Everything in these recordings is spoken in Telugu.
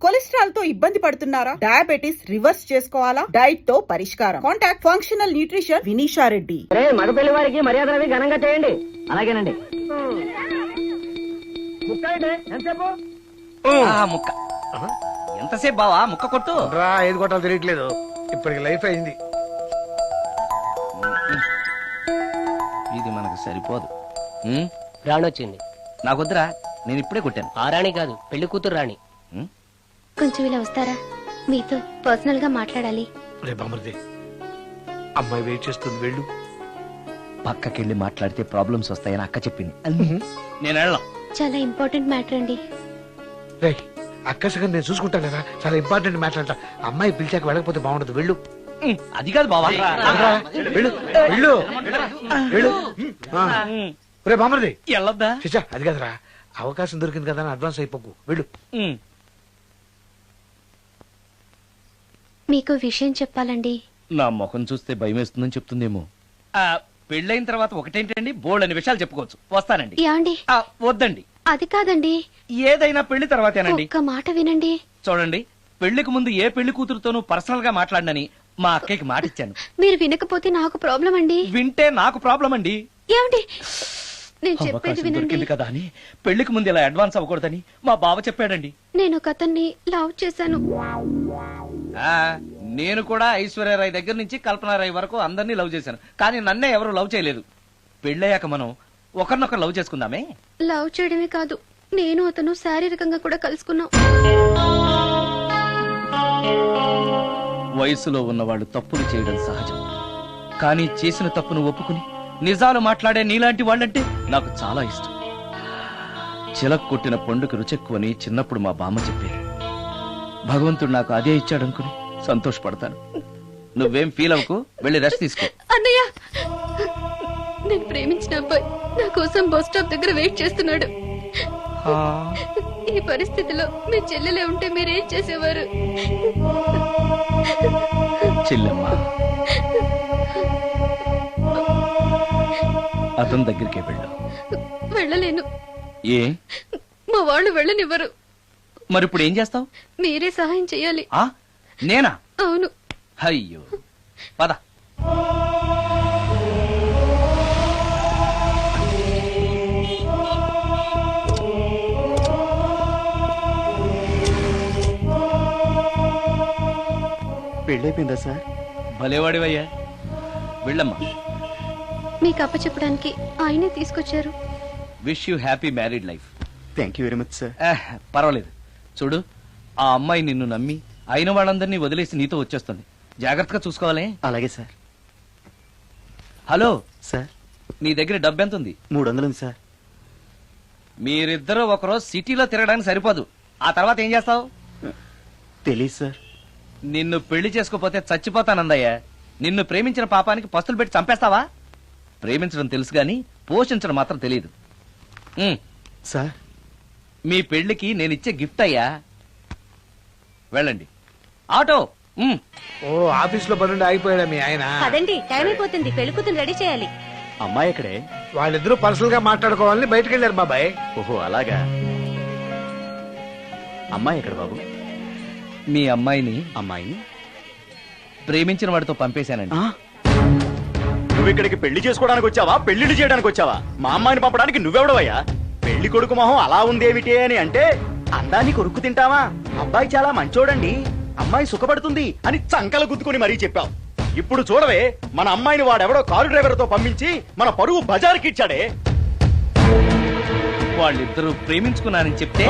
కొలెస్ట్రాల్ తో ఇబ్బంది పడుతున్నారా? డయాబెటిస్ రివర్స్ చేసుకోవాలా? డైట్ తో పరిష్కారం. Contact functional nutrition Vinisha Reddy. మగపెళ్లి వారికి మర్యాదలు ఘనంగా చేయండి. అలాగేనండి. ముక్క ఎంతసేపు బావా ముక్క కొట్టు రా. ఏది కొట్టాలో తెలియట్లేదు. ఇప్పటికి లైఫ్ అయింది. ఇది మనకు సరిపోదు. రాణి వచ్చింది. నాకొద్దురా, నేను ఇప్పుడే కొట్టాను. ఆ రాణి కాదు, పెళ్లి కూతురు రాణి. కొంచెం ఇలా వస్తారా? మీతో పర్సనల్ గా మాట్లాడాలి. రే బామర్ది, అమ్మాయి వెయిట్ చేస్తుంది, వెళ్ళు. పక్కకెళ్ళి మాట్లాడితే ప్రాబ్లమ్స్ వస్తాయని అక్క చెప్పింది. నేను వెళ్ళాం. చాలా ఇంపార్టెంట్ మ్యాటర్ అండి. రే అక్కసగా నేను చూసుకుంటాను కదా. చాలా ఇంపార్టెంట్ మ్యాటర్ అంట. అమ్మాయి పిలిచాక వెళ్ళకపోతే బాగుండదు. వెళ్ళు. అది కాదు బావా, వెళ్ళు వెళ్ళు వెళ్ళు. రే బామర్ది, వెళ్ళొద్దా? చిచ్చా అది కదరా. అవకాశం దొరికింది కదా అని అడ్వాన్స్ అయిపోకు. వెళ్ళు. మీకు విషయం చెప్పాలండి. నా ముఖం చూస్తే భయం వేస్తుందని చెప్తుందేమో. పెళ్ళైన తర్వాత ఒకటేంటండి, బోల్డ్ అని విషయాలు చెప్పుకోవచ్చు. వస్తానండి. యాండి? వద్దండి. అది కాదండి, ఏదైనా పెళ్లి తర్వాతేనండి. ఒక్క మాట వినండి. చూడండి, పెళ్లికి ముందు ఏ పెళ్లి కూతురుతోనూ పర్సనల్ గా మాట్లాడనని మా అక్కకి మాట ఇచ్చాను. మీరు వినకపోతే నాకు ప్రాబ్లం అండి. వింటే నాకు ప్రాబ్లం అండి. ఏమండి, నేను చెప్పేది అవకాశం వినండి. దొరికింది కదా అని పెళ్లికి ముందు ఇలా అడ్వాన్స్ అవ్వకూడదని మా బావ చెప్పాడండి. నేను ఒక అతన్ని లవ్ చేశాను. నేను కూడా ఐశ్వర్యరాయ్ దగ్గర నుంచి కల్పనారాయ్ వరకు అందరినీ లవ్ చేశాను. కానీ నన్నే ఎవరు లవ్ చేయలేదు. పెళ్ళయ్యాక మనం ఒకరినొకరు లవ్ చేసుకుందామే. లవ్ చేయడమే కాదు, నేను అతను శారీరకంగా కూడా కలుసుకున్నాం. వయసులో ఉన్నవాళ్ళు తప్పులు చేయడం సహజం. కానీ చేసిన తప్పును ఒప్పుకుని నిజాలు మాట్లాడే నీలాంటి వాళ్ళంటే నాకు చాలా ఇష్టం. చిలక్ కొట్టిన పండుగ రుచెక్కువని చిన్నప్పుడు మా బామ్మ చెప్పేది. భగవంతుడు నాకు అదే ఇచ్చాడనుకుని సంతోషపడతాను. నువ్వేం ఫీల్ అవ్వకు, వెళ్ళి రెస్ట్ తీసుకో. అన్నయ్య, నేను ప్రేమించిన అబ్బాయి నా కోసం బస్ స్టాప్ దగ్గర వెయిట్ చేస్తున్నాడు. ఈ పరిస్థితిలో మీ చెల్లెలే ఉంటే మీరేం చేసేవారు? చెల్లెమ్మ, అతని దగ్గరికే వెళ్ళు. వెళ్ళలేను. ఏ? మా వాళ్ళు వెళ్ళనివ్వరు. మరి ఇప్పుడు ఏం చేస్తావు? మీరే సహాయం చెయ్యాలి. నేనా? అవును. అయ్యో, పద. పెళ్ళైపోయిందా సార్? భలేవాడివయ్యా, వెళ్ళమ్మా. మీకు అప్పచెప్పడానికి ఆయనే తీసుకొచ్చారు. Wish you happy married life. Thank you very much sir. పర్వాలేదు. చూడు, ఆ అమ్మాయి నిన్ను నమ్మి అయిన వాళ్ళందరినీ వదిలేసి నీతో వచ్చేస్తుంది. జాగ్రత్తగా చూసుకోవాలి. అలాగే సార్. హలో సార్, నీ దగ్గర డబ్బు ఎంత ఉంది? 300 ఉంది సార్. మీరిద్దరూ ఒకరోజు సిటీలో తిరగడానికి సరిపోదు. ఆ తర్వాత ఏం చేస్తావు? తెలీదు సార్. నిన్ను పెళ్లి చేసుకోపోతే చచ్చిపోతానందయ్యా. నిన్ను ప్రేమించిన పాపానికి పస్తులు పెట్టి చంపేస్తావా? ప్రేమించడం తెలుసు గాని పోషించడం మాత్రం తెలియదు. సార్, మీ పెళ్లికి నేనిచ్చే గిఫ్ట్ అయ్యా. వెళ్ళండి. ఆటో. ఓ, ఆఫీస్ లో పనుండి ఆగిపోయాడా మీ ఆయన? పదండి, టైం అయిపోతుంది. పెళ్లి కూతురు రెడీ చేయాలి. అమ్మాయి ఎక్కడే? వాళ్ళిద్దరూ పర్సనల్ గా మాట్లాడుకోవాలని బయటకు వెళ్ళారు బాబాయ్. ఓహో అలాగా. అమ్మాయి ఎక్కడ బాబు? మీ అమ్మాయిని అమ్మాయిని ప్రేమించిన వాడితో పంపేశానండి. నువ్వు ఇక్కడికి పెళ్లి చేసుకోవడానికి వచ్చావా, పెళ్లిళ్ళు చేయడానికి వచ్చావా? మా అమ్మాయిని పంపడానికి నువ్వెవడవయ్యా? పెళ్లి కొడుకు మొహం అలా ఉందేమిటి అని అంటే అందాన్ని కొరుక్కు తింటావా? అబ్బాయి చాలా మంచోడండి, అమ్మాయి సుఖపడుతుంది అని చంకలు గుద్దుకుని మరీ చెప్పావు. ఇప్పుడు చూడవే, మన అమ్మాయిని వాడెవడో కారు డ్రైవర్ తో పంపించి మన పరువు బజార్కి ఇచ్చాడే. వాళ్ళిద్దరూ ప్రేమించుకున్నారని చెప్తే,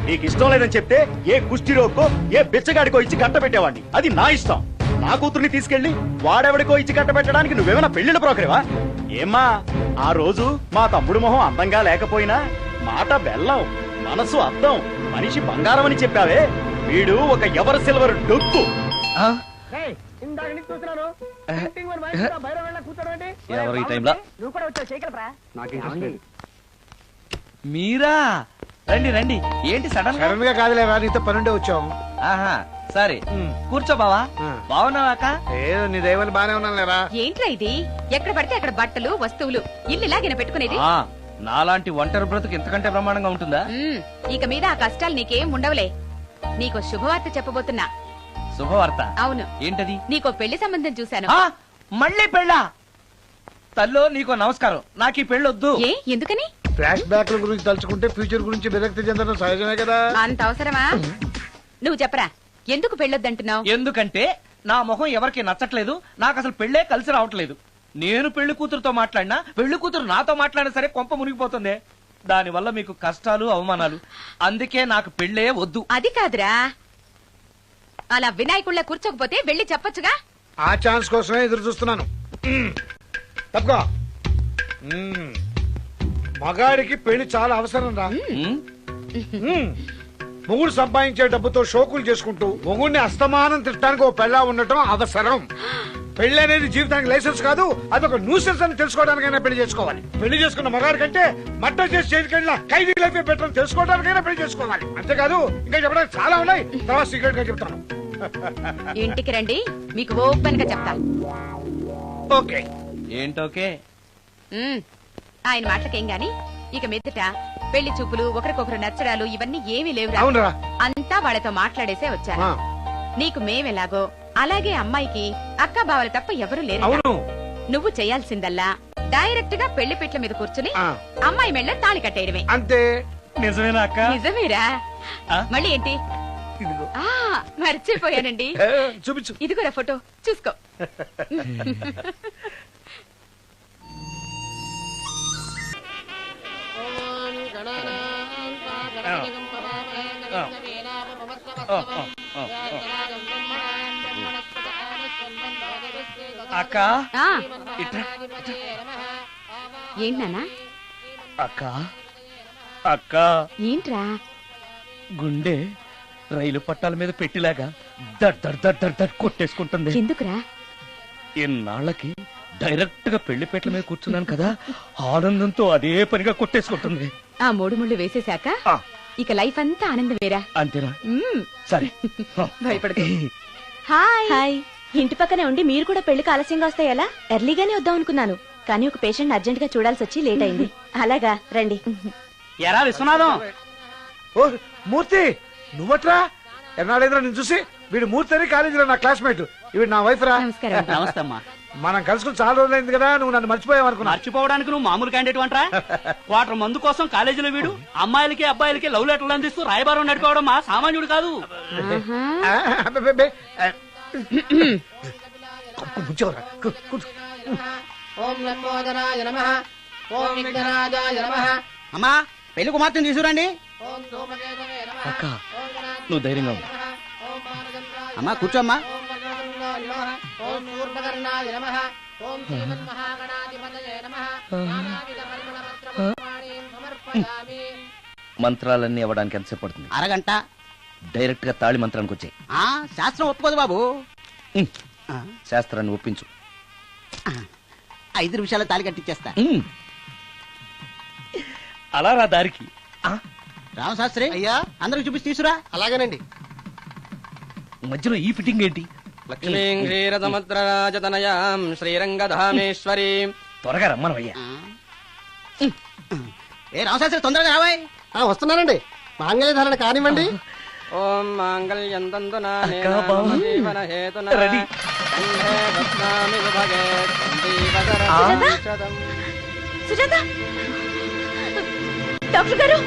నీకు ఇష్టం లేదని చెప్తే ఏ కుష్టిరోకో ఏ బిచ్చగాడికో ఇచ్చి కట్టబెట్టేవాడిని. అది నా ఇష్టం. నా కూతుర్ని తీసుకెళ్లి వాడెవడికో ఇచ్చి కట్టబెట్టడానికి నువ్వేమైనా పెళ్లిళ్ళ బ్రోకరేవా? ఏమ్మా, ఆ రోజు మా తమ్ముడు మొహం అందంగా లేకపోయినా మాట బెల్లం, మనసు అద్దం, మనిషి బంగారం అని చెప్పావే. వీడు ఒక ఎవరు సిల్వర్ డొక్కు. ఎవరు ఈ టైంలో? మీరా? రండి రండి. ఏంటి సడన్ గా కాదులేరా, నీతో పనుండే వచ్చాం. ఆహా, సరే కూర్చో బావా. బాగున్నావాక? ఏదో నీ దైవాన్ని బానే ఉన్నాను లేరా. ఏంట్రా ఇది? ఎక్కడ పడితే అక్కడ బట్టలు వస్తువులు ఇల్లు ఇలాగైనా పెట్టుకునేది? నాలాంటి ఒంటరి బ్రతుకు ఎంతకంటే బ్రహ్మాండంగా ఉంటుందా? ఇక మీద ఆ కష్టాలు నీకేం ఉండవులే. నీకో శుభవార్త చెప్పబోతున్నా. శుభవార్త అవును, ఏంటది? నీకో పెళ్లి సంబంధం చూశాను. ఆ, మళ్ళీ పెళ్ళా? తల్లో నీకో నమస్కారం, నాకు ఈ పెళ్ళొద్దు. ఏ ఎందుకని? ఫ్లాష్ బ్యాక్ల గురించి తలుచుకుంటే ఫ్యూచర్ గురించి విరక్తి చెందడం సహజమే కదా. అంత అవసరమా? నువ్వు చెప్పరా, ఎందుకు పెళ్ళొద్దంటున్నావు? ఎందుకంటే నా మొహం ఎవరికి నచ్చట్లేదు, నాకు అసలు పెళ్ళే కలిసి రావట్లేదు. నేను పెళ్లి కూతురుతో మాట్లాడినా, పెళ్లి కూతురు నాతో మాట్లాడినా సరే కొంప మునిగిపోతుంది. దానివల్ల మీకు కష్టాలు అవమానాలు. అందుకే నాకు పెళ్ళే వద్దు. అది కాదురా, అలా వినాయకుళ్ళ కూర్చోకపోతే వెళ్ళి చెప్పొచ్చుగా. ఆ ఛాన్స్ కోసమే ఎదురు చూస్తున్నాను. తప్పుకో. మగాడికి పెళ్లి చాలా అవసరం రా. మొగుడు సంపాదించే డబ్బుతో షోకులు చేసుకుంటూ మొగుడిని అస్తమానం తిట్టడానికి ఓ పెళ్ళా ఉండటం అవసరం. పెళ్లి అనేది జీవితానికి లైసెన్స్ కాదు, అదొక న్యూసెన్స్ అని తెలుసుకోవడానికైనా పెళ్లి చేసుకోవాలి. పెళ్లి చేసుకున్న మగాడి కంటే మట్ట చేసి చేతికెళ్ళిన ఖైదీ లైఫ్ బెటర్ తెలుసుకోవడానికైనా పెళ్లి చేసుకోవాలి. అంతేకాదు ఇంకా చెప్పడానికి చాలా ఉన్నాయి, తర్వాత సీక్రెట్ గా చెప్తాను. ఇంటికి రండి, మీకు ఓపెన్ గా చెప్తా. ఓకే. ఏంటోకే? ఆయన మాటలకేం గాని ఇక మీదట పెళ్లి చూపులు, ఒకరికొకరు నచ్చడాలు ఇవన్నీ ఏమీ లేవురా. అవునరా. అంతా వాళ్ళతో మాట్లాడేసే వచ్చాను. ఆ. నీకు మేమెలాగో అలాగే అమ్మాయికి అక్క బావలు తప్ప ఎవరు లేరు. అవును. నువ్వు చేయాల్సిందల్లా డైరెక్ట్ గా పెళ్లి పిట్ల మీద కూర్చుని ఆ. అమ్మాయి మెళ్ళ తాళి కట్టేయడమే. అంతే. నిజమేనా అక్క? నిజమేరా. ఆ? మళ్ళీ ఏంటి? ఇదిగో. ఆ మర్చిపోయానండి. చూపించు. ఇదిగోరా ఫోటో చూసుకో. అక్క ఆ, ఇట్రా. ఏంటన్నా? అక్క అక్క ఏంట్రా? గుండె రైలు పట్టాల మీద పెట్టిలాగా దడ్ దడ్ దడ్ దడ్ దడ్ కొట్టేసుకుంటుంది. ఎందుకురా? ఇన్నాళ్ళకి డైరెక్ట్ గా పెళ్లి పెట్టల మీద కూర్చున్నాను కదా, ఆనందంతో అదే పనిగా కొట్టేసుకుంటుంది. ఆ మూడు ముళ్ళు వేసేశాక ఆ, ఇక లైఫ్ అంతా ఆనందమేరా. అంతేనా? మ్మ్. సరే. భయపడకు. Hi hi. ఇంటి పక్కనే ఉండి మీరు కూడా పెళ్లికి ఆలస్యంగా వస్తే ఎలా? ఎర్లీగానే వద్దాం అనుకున్నాను, కానీ ఒక పేషెంట్ అర్జెంట్ గా చూడాల్సి వచ్చి లేట్ అయింది. అలాగా రండి. ఎరా విశ్వనాథం, ఓ మూర్తి, నువ్వట్రా? ఎన్నాడైందిరా నేను చూసి? వీడు మూర్తి అని కాలేజీలో నా క్లాస్మేట్, ఇవి నా వైఫ్ రా. నమస్కారం. నమస్తే అమ్మా. మనం కలుసుకుని చాలా రోజులైంది కదా, నువ్వు నన్ను మర్చిపోయావు అనుకున్నా. మర్చిపోవడానికి నువ్వు మామూలు క్యాండిడేట్ అంటరా? క్వార్టర్ మందు కోసం కాలేజీలో వీడు అమ్మాయిలకి అబ్బాయిలకి లవ్ లెటర్లు అందిస్తూ రాయబారం నడుకోవడం మా సామాన్యుడు కాదు. ముంచేవరా. అమ్మా పెళ్లి కుమార్తెను తీసుకురండి. అక్క నువ్వు ధైర్యంగా ఉంది. అమ్మా కూర్చోమ్మా. మంత్రాలన్నీ అవ్వడానికి ఎంతసేపు పడుతుంది? అరగంట. డైరెక్ట్ గా తాళి మంత్రానికి వచ్చాయి. శాస్త్రం ఒప్పుకోదు బాబు. శాస్త్రాన్ని ఒప్పించు. 5 నిమిషాలు తాళి కట్టించేస్తా. అలా రా దారికి. రామశాస్త్రి అయ్యా, అందరికి చూపించి తీసురా. అలాగేనండి. మధ్యలో ఈ ఫిట్టింగ్ ఏంటి? లక్ష్మీం క్షీరసముద్రరాజతనయాం శ్రీరంగధామేశ్వరీం. త్వరగా రమ్మనవయ్యా. ఏ రామశాస్త్రి తొందరగా రావాయ్. వస్తున్నానండి. మాంగళ్య ధారణ కానివ్వండి. ఓం మాంగళ్యం తంతునా అక్క, బావ. జీవన హేతునా రెడీ. కంఠే బధ్నామి విభగే సందీపతరం. సుజాత, డాక్టర్ గారు,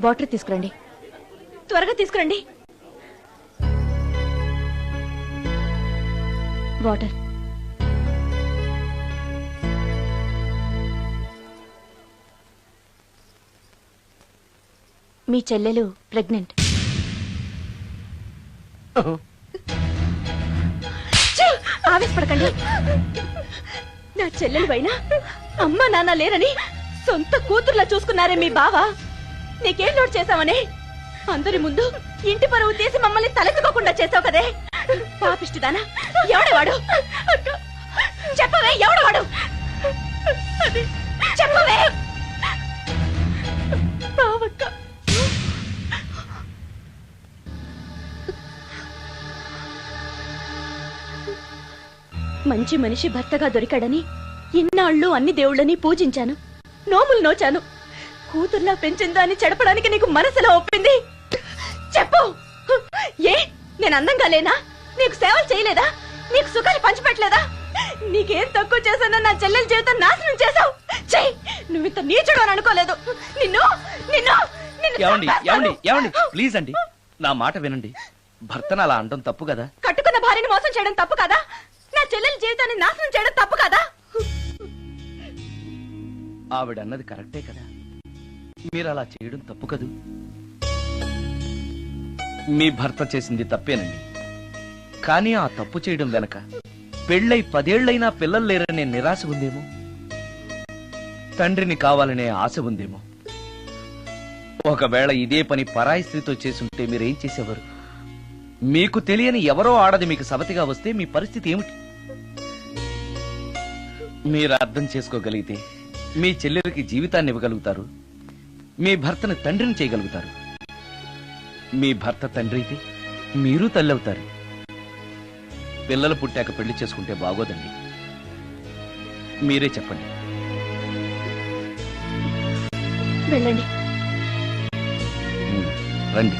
వాటర్ తీసుకురండి, త్వరగా తీసుకురండి. వాటర్. మీ చెల్లెలు ప్రెగ్నెంట్. ఆవేశపడకండి. నా చెల్లెలు పైన అమ్మా నాన్న లేరని సొంత కూతుర్లా చూసుకున్నారే మీ బావ. నీకేం లోటు చేశావనే? అందరి ముందు ఇంటి పరువు తీసి మమ్మల్ని తలెత్తుకోకుండా చేసావు కదే. పాపిష్టిదానా, ఎవడేవాడు? చెప్పవే, ఎవడవాడు? చెప్పవే. బావక్క, మంచి మనిషి భర్తగా దొరికాడని ఇన్నాళ్ళు అన్ని దేవుళ్ళని పూజించాను, నోములు నోచాను. కూతుర్లా పెంచిందాన్ని చెడపడానికి నీకు మనసులో ఒప్పింది? చెప్పు. ఏ నేను అందంగా లేనా? నీకు సేవలు చేయలేదా? నీకు సుఖాలు పంచిపెట్టలేదా? నీకేం తక్కువ చేశానో నా చెల్లెల జీవితం నాశనం చేశావు. చెయ్యి, నువ్వు ఇంత నీచుడు అని అనుకోలేదు. నిన్ను నిన్ను నిన్ను ఏమండి చంపేస్తాను. ఏమండి ఏమండి ప్లీజ్ అండి, నా మాట వినండి. భర్తను అలా అనడం తప్పు కదా. కట్టుకున్న భార్యని మోసం చేయడం తప్పు కదా? నా చెల్లెల జీవితాన్ని నాశనం చేయడం తప్పు కదా? ఆవిడ అన్నది కరెక్టే కదా. మీరు అలా చేయడం తప్పు కదూ. మీ భర్త చేసింది తప్పేనండి. కానీ ఆ తప్పు చేయడం వెనక పెళ్ళై 10 ఏళ్లైనా పిల్లలు లేరనే నిరాశ ఉందేమో, తండ్రిని కావాలనే ఆశ ఉందేమో. ఒకవేళ ఇదే పని పరాయి స్త్రీతో చేసుంటే మీరేం చేసేవారు? మీకు తెలియని ఎవరో ఆడది మీకు సవతిగా వస్తే మీ పరిస్థితి ఏమిటి? మీరు అర్థం చేసుకోగలిగితే మీ చెల్లెలకి జీవితాన్ని ఇవ్వగలుగుతారు, మీ భర్తను తండ్రిని చేయగలుగుతారు. మీ భర్త తండ్రి అయితే మీరు తల్లి అవుతారు. పిల్లలు పుట్టాక పెళ్లి చేసుకుంటే బాగోదండి. మీరే చెప్పండి. వెళ్ళండి. రండి.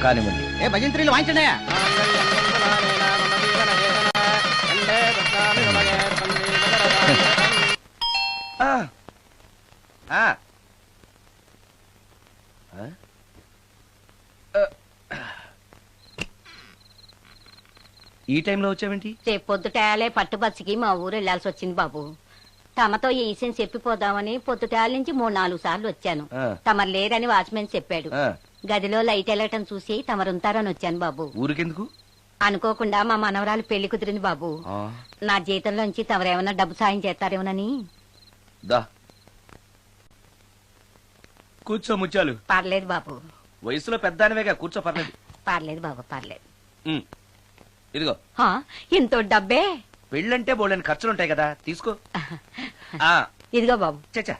కానివ్వండి. ఏ భజంత్రీలు వాయించండి. ఆ. ఆ. ఆ? ఈ టైంలో వచ్చావేంటి? రేపు పొద్దుటాలే పట్టుబచ్చికి మా ఊరు వెళ్లాల్సి వచ్చింది బాబు. తమతో ఈ విషయం చెప్పిపోదామని పొద్దుటాల నుంచి 3-4 సార్లు వచ్చాను. ఆ. తమరు లేరని వాచ్మెన్ చెప్పాడు. ఆ. గదిలో లైట్ వెళ్ళటం చూసి తమరుంటారని వచ్చాను బాబు. ఊరికెందుకు? అనుకోకుండా మా మనవరాలు పెళ్లి కుదిరింది బాబు. ఆ. నా జీతంలోంచి తమరేమన్నా డబ్బు సాయం చేస్తారేమోనని. దా కూర్చో ముచ్చాలు. పర్లేదు బాబు, వయసులో పెద్దానివేగా, కూర్చో. పర్లేదు. పర్లేదు బాబు, పర్లేదు. ఇదిగో హా, ఇంతో డబ్బే. పెళ్ళంటే బోళ్ళని ఖర్చులుంటాయి కదా, తీసుకో. ఆ ఇదిగో బాబు. చచ్చా,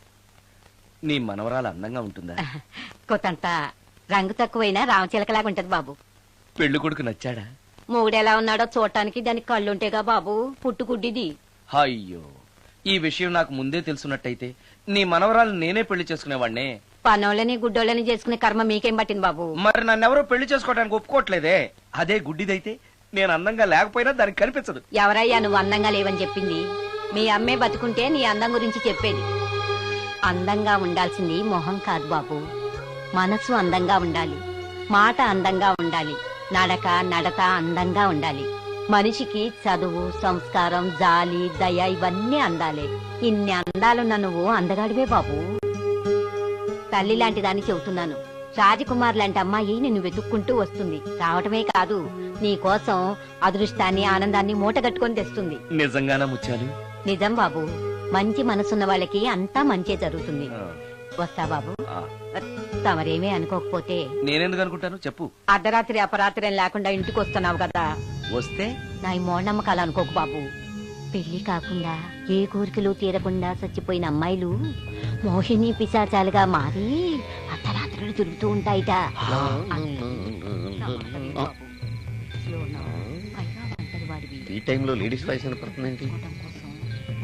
నీ మనవరాలు అందంగా ఉంటుందా? కొత్తంత రంగు తక్కువైనా రామచిలకలాగా ఉంటది బాబు. పెళ్లి కొడుకు నచ్చాడా? మూడెలా ఉన్నాడో చూడటానికి దానికి కళ్ళుంటేగా బాబు, పుట్టుకుడ్డిది. అయ్యో, ఈ విషయం నాకు ముందే తెలుసున్నట్టయితే నీ మనవరాలు నేనే పెళ్లి చేసుకునేవాడినే. పనోళ్ళని గుడ్డోళ్ళని చేసుకునే కర్మ మీకేం పట్టింది బాబు? మరి నన్నెవరో పెళ్లి చేసుకోవడానికి ఒప్పుకోవట్లేదే. అదే గుడ్డిదైతే నేను అందంగా లేకపోయినా దానికి కనిపించదు. ఎవరయ్యా నువ్వు అందంగా లేవని చెప్పింది? మీ అమ్మే బతుకుంటే నీ అందం గురించి చెప్పేది. అందంగా ఉండాల్సింది మొహం కాదు బాబు, మనసు అందంగా ఉండాలి, మాట అందంగా ఉండాలి, నడక నడత అందంగా ఉండాలి. మనిషికి చదువు, సంస్కారం, జాలి, దయ ఇవన్నీ అందాలే. ఇన్ని అందాలున్న నువ్వు అందగాడివే బాబు. తల్లి లాంటి దాన్ని చెబుతున్నాను. రాజకుమార్ లాంటి అమ్మాయి నిన్ను వెతుక్కుంటూ వస్తుంది. రావటమే కాదు, నీ కోసం అదృష్టాన్ని, ఆనందాన్ని మూటగట్టుకొని తెస్తుంది. నిజంగానా ముత్యాలు? నిజం బాబు. మంచి మనసున్న వాళ్ళకి అంతా మంచే జరుగుతుంది. వస్తా బాబు. తమరేమీ అనుకోకపోతే. నేనెందుకు అనుకుంటాను చెప్పు. అర్ధరాత్రి అపరాత్రి లేకుండా ఇంటికి వస్తున్నావు కదా, వస్తే నా ఈ మూఢనమ్మకాలు అనుకోకు బాబు. పెళ్లి కాకుండా ఏ కోరికలు తీరకుండా చచ్చిపోయిన అమ్మాయిలు మోహిని పిశాచాలుగా మారి అర్ధరాత్రులు తిరుగుతూ ఉంటాయిట. ఈ టైంలో లేడీస్ వాయిస్ వినపడుతుందేంటి?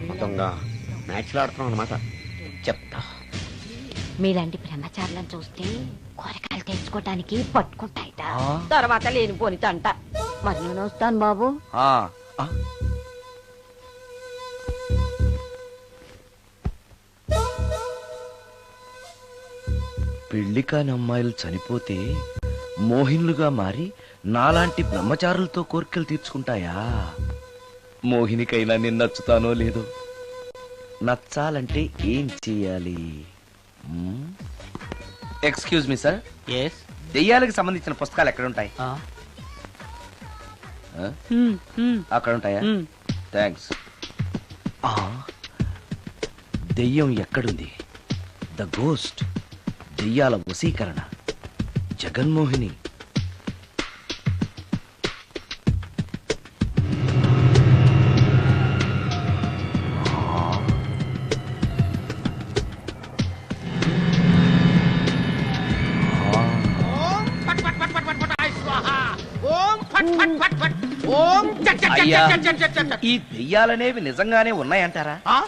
మొత్తంగా మ్యాచ్లు ఆడుతున్నాం అనమాట. చెప్తా. మీలాంటి బ్రహ్మచారులను చూస్తే కోరికలు తెచ్చుకోవటానికి పట్టుకుంటాయిట. తర్వాత లేనిపోని తంట. మరి నేను వస్తాను బాబు. పెళ్లి కాని అమ్మాయిలు చనిపోతే మోహినులుగా మారి నాలాంటి బ్రహ్మచారులతో కోరికలు తీర్చుకుంటాయా? మోహినికైనా నేను నచ్చుతానో లేదో. నచ్చాలంటే ఏం చెయ్యాలి? ఎక్స్క్యూజ్ మీ సార్, దెయ్యాలకు సంబంధించిన పుస్తకాలు ఎక్కడ ఉంటాయి? అక్కడ ఉంటాయా? థ్యాంక్స్. దెయ్యం ఎక్కడుంది? ద గోస్ట్, దెయ్యాల వశీకరణ, జగన్మోహిని. ఓం చట్ చట్ అయ్యా. చట్ చట్ చట్ చట్ చట్. ఈ దెయ్యాలనేవి నిజంగానే ఉన్నాయంటారా? ఆ?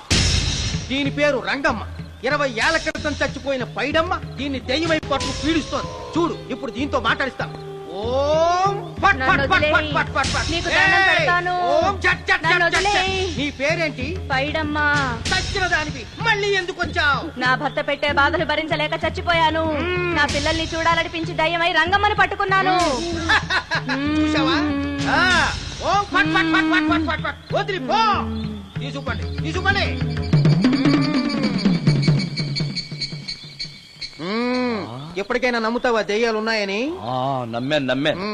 దీని పేరు రంగమ్మ. 20 ఏళ్ల క్రితం చచ్చిపోయిన పైడమ్మ దీన్ని దెయ్యమై పట్టు పీడిస్తోంది. చూడు ఇప్పుడు దీంతో మాట్లాడిస్తాం. ఓం ఫట్ ఫట్ ఫట్ ఫట్ ఫట్ ఫట్ ఫట్. నీకు దండం ఏయ్! పెడతాను. ఓం చట్ చట్ నన్ను చట్ చట్ చట్. వదిలేయ్. నీ పేరేంటి? పైడమ్మా, చచ్చిన దానివి మళ్ళీ ఎందుకు వచ్చావు? నా భర్త పెట్టే బాధలు భరించలేక చచ్చిపోయాను. నా పిల్లల్ని చూడాలనిపించి దయ్యమై రంగమ్మని పట్టుకున్నాను. చూసావా? ఆ, ఓం ఫట్ ఫట్ ఫట్ ఫట్ ఫట్ ఫట్ ఫట్. వదిలి పో. తీసుకోండి తీసుకోండి. ఎప్పటికైనా నమ్ముతావా దెయ్యాలు ఉన్నాయని? నమ్మాను.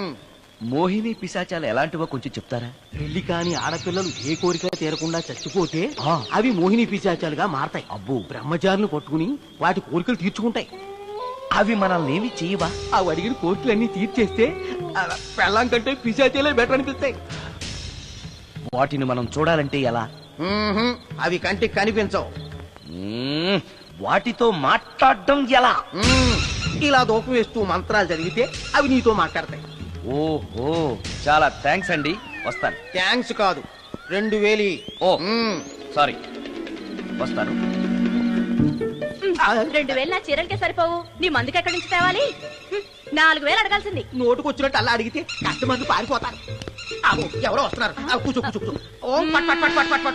మోహిని పిశాచాలు ఎలాంటివో కొంచెం చెప్తారా? పెళ్లి కాని ఆడపిల్లలు ఏ కోరిక తీరకుండా చచ్చిపోతే అవి మోహిని పిశాచాలుగా మారతాయి. అబ్బో. బ్రహ్మచారులు పట్టుకుని వాటి కోరికలు తీర్చుకుంటాయి. అవి మనల్ని ఏమి చెయ్యవా? అవి అడిగిన కోరికలన్నీ తీర్చేస్తే పెళ్ళం కంటే పిశాచాలే బెటర్ అనిపిస్తాయి. వాటిని మనం చూడాలంటే ఎలా? అవి కంటికి కనిపించవు. మ్మ్, వాటితో మాట్లాడడం ఎలా? ఇలా దూపం వేస్తూ మంత్రాలు చదివితే అవి నీతో మాట్లాడతాయి. ఓహో, చాలా థ్యాంక్స్ అండి. వస్తాను. థ్యాంక్స్ కాదు, 2000. ఓ సారీ, వస్తాను. 2000 నా చీరలకే సరిపోవు. నీ మందుకి ఎక్కడి నుంచి తేవాలి? 4000 అడగాల్సింది. నోటుకు వచ్చినట్టు అలా అడిగితే కస్టమర్లు పారిపోతారు. ఎవరో వస్తున్నారు. కూర్చో కూర్చో కూర్చో. ఓం పట్ పట్ పట్ పట్ పట్ పట్.